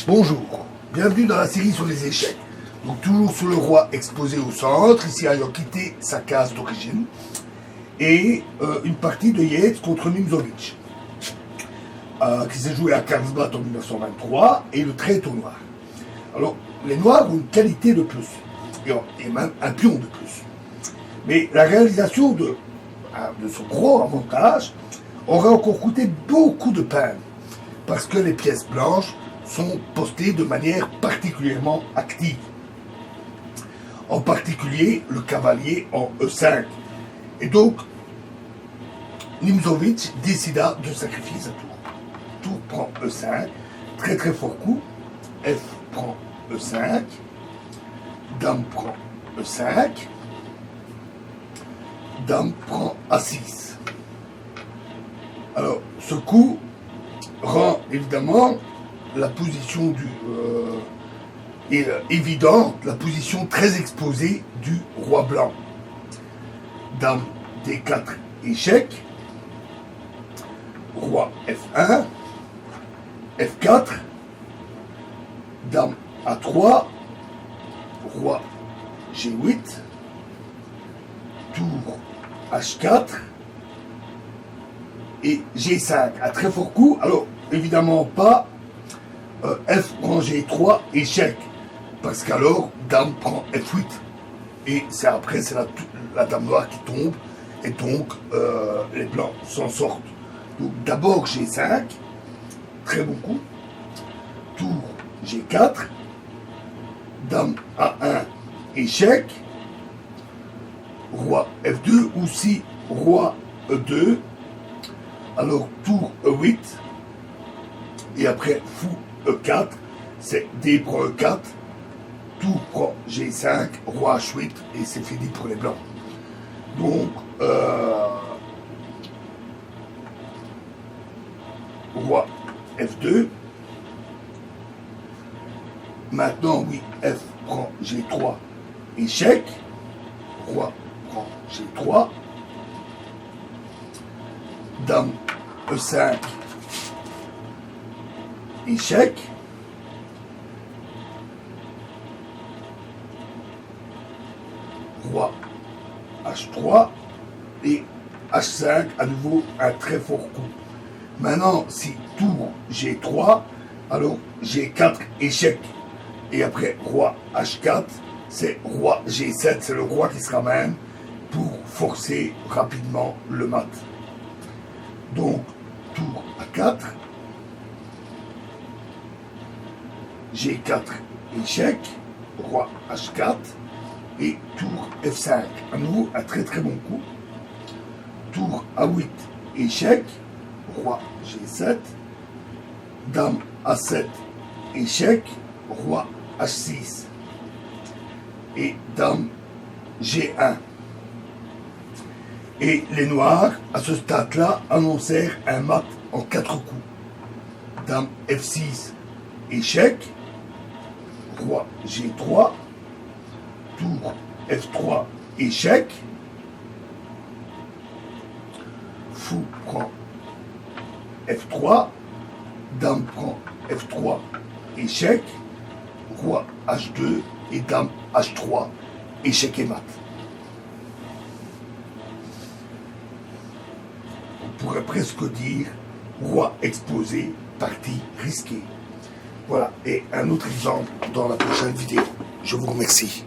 Bonjour, bienvenue dans la série sur les échecs. Donc toujours sur le roi exposé au centre, ici ayant quitté sa case d'origine, et une partie de Yates contre Nimzowitsch, qui s'est joué à Karlsbad en 1923, et le trait est au noir. Alors, les noirs ont une qualité de plus, et même un pion de plus. Mais la réalisation de ce gros avantage aurait encore coûté beaucoup de peine, parce que les pièces blanches sont postées de manière particulièrement active. En particulier le cavalier en E5. Et donc, Nimzowitsch décida de sacrifier sa tour. Tour prend E5, très très fort coup. F prend E5, Dame prend E5, Dame prend A6. Alors, ce coup rend évidemment la position évidente, la position très exposée du roi blanc. Dame D4 échec, roi F1, F4, dame A3, roi G8, tour H4 et G5. Un très fort coup, alors évidemment pas F prend G3 échec, parce qu'alors dame prend F8 et c'est après c'est la dame noire qui tombe et donc les blancs s'en sortent. Donc d'abord G5, très bon coup, tour G4, dame A1 échec, roi F2 ou si roi E2, alors tour E8 et après fou E4, c'est D prend E4, tour prend G5, roi H8 et c'est fini pour les blancs. Donc roi F2. Maintenant, oui, F prend G3, échec. Roi prend G3. Dame E5, échec. Roi H3 et H5, à nouveau un très fort coup. Maintenant, si tour G3, alors G4 échec. Et après roi H4, c'est roi G7, c'est le roi qui se ramène pour forcer rapidement le mat. Donc, tour A4, G4 échec, roi H4 et tour F5. À nouveau, un très très bon coup. Tour A8 échec, roi G7, dame A7 échec, roi H6 et dame G1. Et les noirs, à ce stade-là, annoncèrent un mat en 4 coups. Dame F6 échec, roi G3, tour F3 échec, fou prend F3, dame prend F3 échec, roi H2 et dame H3 échec et mat. On pourrait presque dire roi exposé, partie risquée. Voilà, et un autre exemple dans la prochaine vidéo. Je vous remercie.